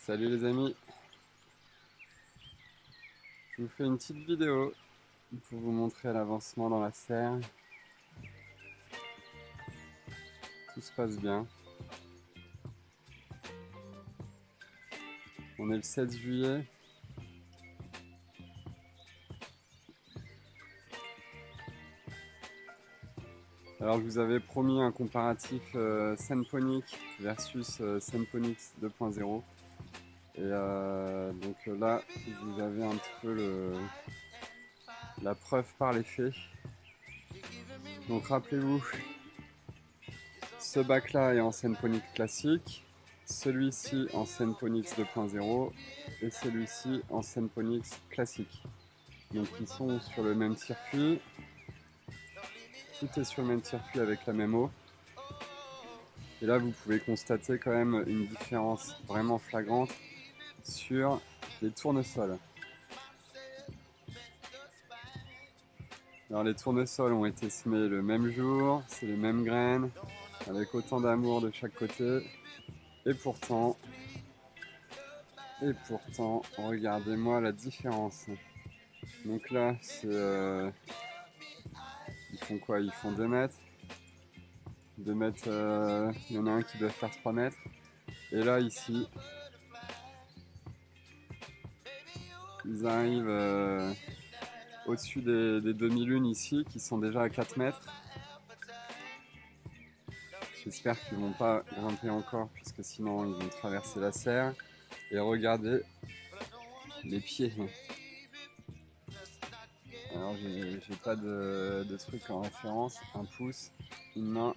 Salut les amis, je vous fais une petite vidéo pour vous montrer l'avancement dans la serre. Tout se passe bien. On est le 16 juillet. Alors je vous avais promis un comparatif Senponic versus Senponix 2.0. Et donc là, vous avez un petit peu la preuve par les faits. Donc rappelez-vous, ce bac là est en Senponic classique, celui-ci en Senponix 2.0 et celui-ci en Senponix classique. Donc ils sont sur le même circuit, tout est sur le même circuit avec la même eau. Et là vous pouvez constater quand même une différence vraiment flagrante sur les tournesols. Alors les tournesols ont été semés le même jour, c'est les mêmes graines, avec autant d'amour de chaque côté. Et pourtant, regardez-moi la différence. Donc là, ils font quoi? Ils font 2 mètres. 2 mètres, il y en a un qui doit faire 3 mètres. Et là, ici, ils arrivent au-dessus des demi-lunes ici, qui sont déjà à 4 mètres. J'espère qu'ils ne vont pas grimper encore, puisque sinon ils vont traverser la serre. Et regardez les pieds. Alors j'ai pas de truc en référence. Un pouce, une main.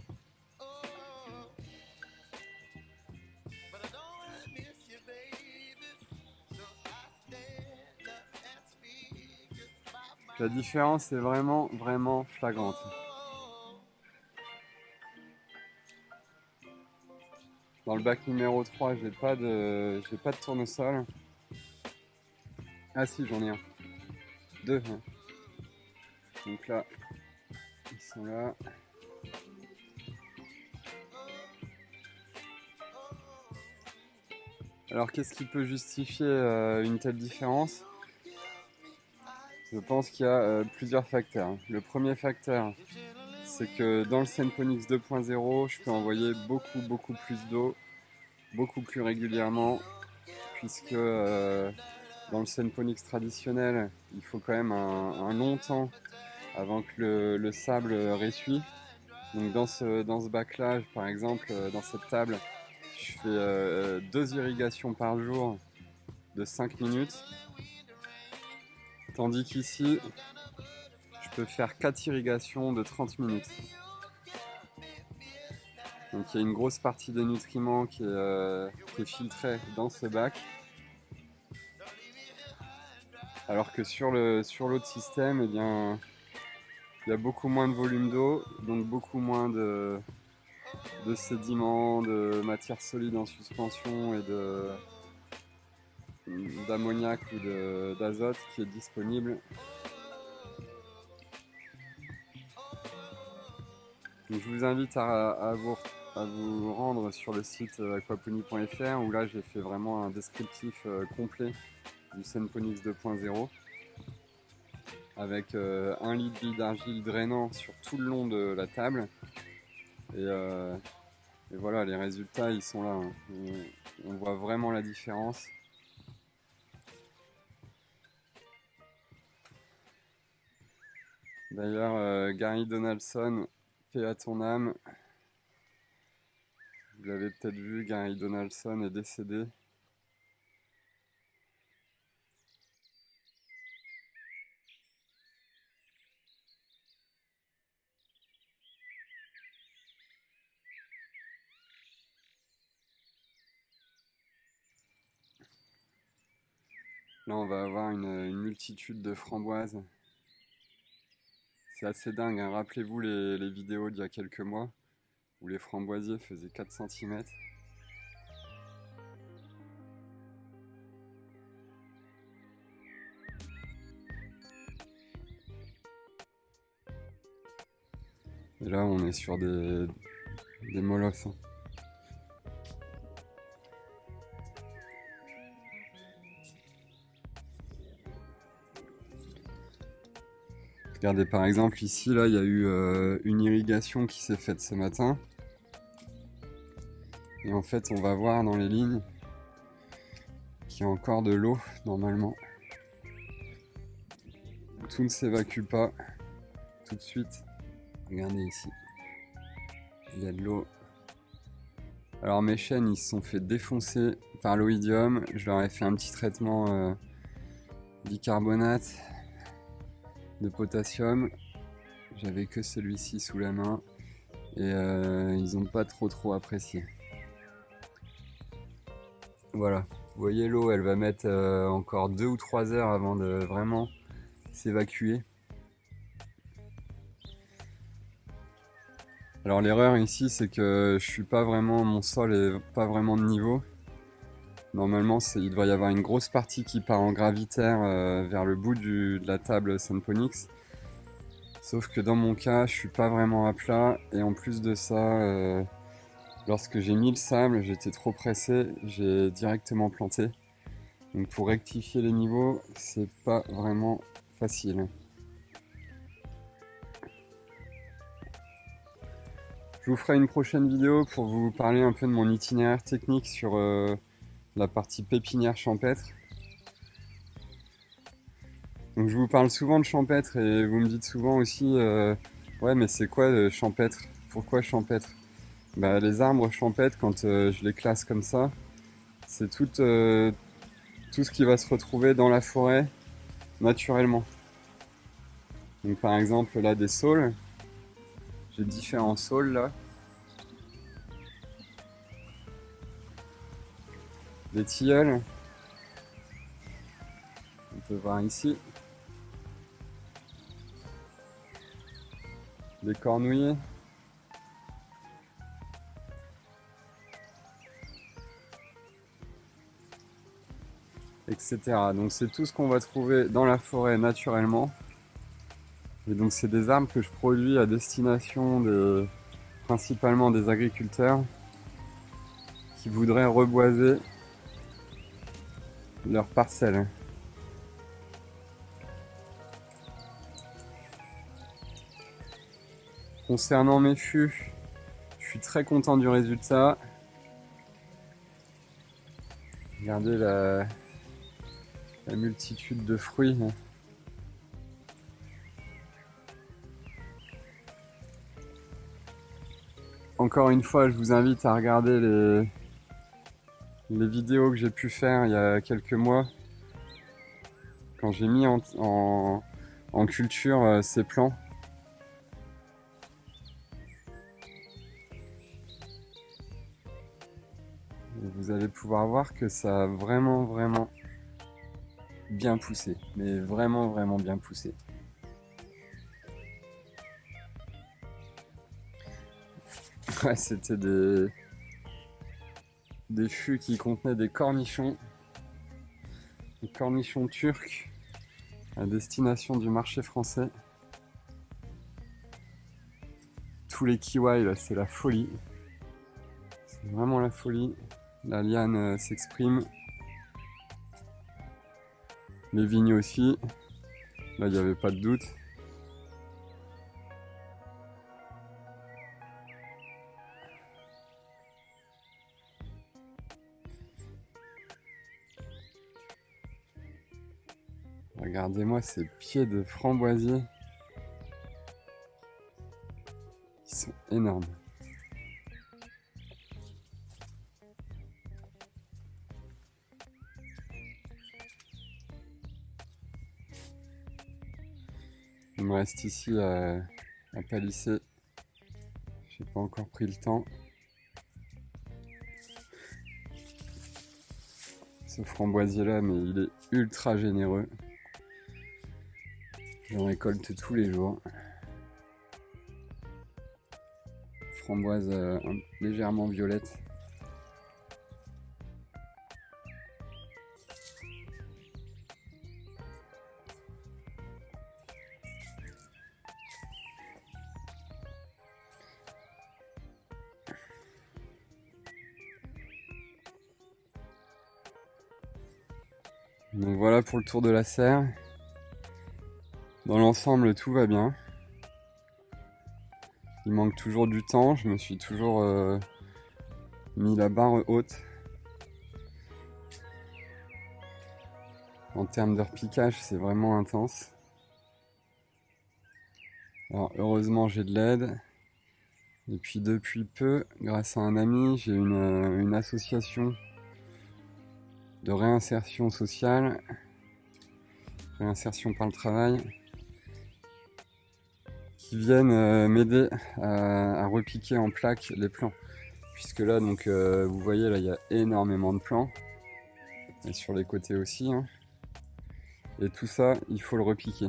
La différence est vraiment flagrante. Dans le bac numéro 3, j'ai pas de tournesol. Ah si, j'en ai un. 2. Hein. Donc là, ils sont là. Alors qu'est-ce qui peut justifier une telle différence? Je pense qu'il y a plusieurs facteurs. Le premier facteur, c'est que dans le Senponix 2.0, je peux envoyer beaucoup plus d'eau, beaucoup plus régulièrement, puisque dans le Senponix traditionnel, il faut quand même un long temps avant que le sable ressuie. Donc dans ce bac-là, par exemple, dans cette table, je fais 2 irrigations par jour de 5 minutes. Tandis qu'ici, je peux faire 4 irrigations de 30 minutes. Donc il y a une grosse partie des nutriments qui est filtrée dans ce bac. Alors que sur l'autre système, eh bien, il y a beaucoup moins de volume d'eau, donc beaucoup moins de sédiments, de matière solide en suspension et d'ammoniac ou d'azote qui est disponible. Donc, je vous invite à vous rendre sur le site aquaponie.fr où là j'ai fait vraiment un descriptif complet du Senponix 2.0 avec 1 litre d'huile d'argile drainant sur tout le long de la table. Et voilà, les résultats ils sont là. Hein. On voit vraiment la différence. D'ailleurs, Gary Donaldson, paix à ton âme. Vous l'avez peut-être vu, Gary Donaldson est décédé. Là, on va avoir une multitude de framboises. C'est assez dingue, hein. Rappelez-vous les vidéos d'il y a quelques mois où les framboisiers faisaient 4 cm. Et là, on est sur des molosses. Hein. Regardez par exemple ici, là il y a eu une irrigation qui s'est faite ce matin. Et en fait on va voir dans les lignes qu'il y a encore de l'eau normalement. Tout ne s'évacue pas tout de suite. Regardez ici. Il y a de l'eau. Alors mes chênes ils se sont fait défoncer par l'oïdium. Je leur ai fait un petit traitement bicarbonate de potassium. J'avais que celui-ci sous la main et ils n'ont pas trop apprécié. Voilà, vous voyez l'eau elle va mettre encore 2 ou 3 heures avant de vraiment s'évacuer. Alors l'erreur ici c'est que mon sol est pas vraiment de niveau. Normalement il doit y avoir une grosse partie qui part en gravitaire vers le bout de la table Senponix. Sauf que dans mon cas je suis pas vraiment à plat et en plus de ça lorsque j'ai mis le sable j'étais trop pressé, j'ai directement planté. Donc pour rectifier les niveaux c'est pas vraiment facile. Je vous ferai une prochaine vidéo pour vous parler un peu de mon itinéraire technique sur la partie pépinière champêtre. Donc je vous parle souvent de champêtre et vous me dites souvent aussi ouais mais c'est quoi champêtre? Pourquoi champêtre? Bah, les arbres champêtres quand je les classe comme ça, c'est tout ce qui va se retrouver dans la forêt naturellement. Donc par exemple là des saules, j'ai différents saules là. Des tilleuls, on peut voir ici. Des cornouillers. Etc. Donc c'est tout ce qu'on va trouver dans la forêt naturellement. Et donc c'est des arbres que je produis à destination principalement des agriculteurs qui voudraient reboiser leurs parcelles. Concernant mes fûts, je suis très content du résultat. Regardez la multitude de fruits. Encore une fois, je vous invite à regarder les vidéos que j'ai pu faire il y a quelques mois quand j'ai mis en culture ces plants. Et vous allez pouvoir voir que ça a vraiment bien poussé, mais vraiment bien poussé. Ouais, c'était des fûts qui contenaient des cornichons turcs à destination du marché français. Tous les kiwis là, c'est la folie. C'est vraiment la folie. La liane s'exprime. Les vignes aussi. Là, il n'y avait pas de doute. Regardez-moi ces pieds de framboisier. Ils sont énormes. Il me reste ici à palisser. J'ai pas encore pris le temps. Ce framboisier là, mais il est ultra généreux. J'en récolte tous les jours. Framboise légèrement violette. Donc voilà pour le tour de la serre. Dans l'ensemble, tout va bien. Il manque toujours du temps, je me suis toujours mis la barre haute. En termes de repiquage, c'est vraiment intense. Alors heureusement j'ai de l'aide. Et puis depuis peu, grâce à un ami, j'ai une association de réinsertion sociale, réinsertion par le travail, qui viennent m'aider à repiquer en plaques les plants. Puisque là, donc, vous voyez, là, il y a énormément de plants. Et sur les côtés aussi. Hein. Et tout ça, il faut le repiquer.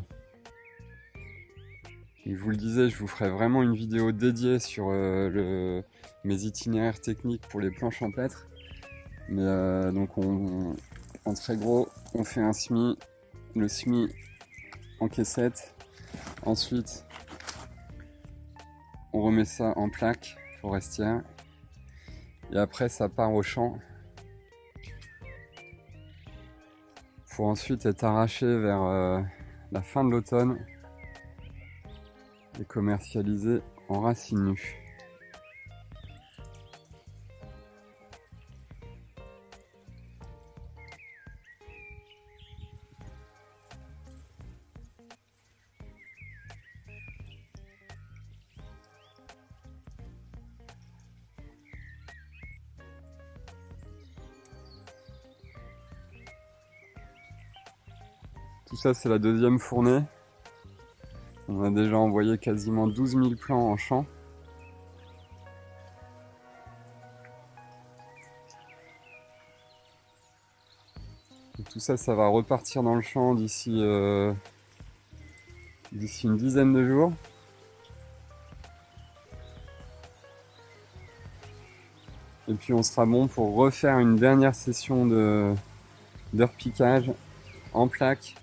Je vous le disais, je vous ferai vraiment une vidéo dédiée sur mes itinéraires techniques pour les plants champêtres. Mais donc, en très gros, on fait un semis, le semis en caissette. Ensuite, on remet ça en plaque forestière. Et après, ça part au champ pour ensuite être arraché vers la fin de l'automne et commercialisé en racines nues. Tout ça, c'est la deuxième fournée. On a déjà envoyé quasiment 12 000 plants en champ. Et tout ça, ça va repartir dans le champ d'ici une dizaine de jours. Et puis on sera bon pour refaire une dernière session de repiquage en plaque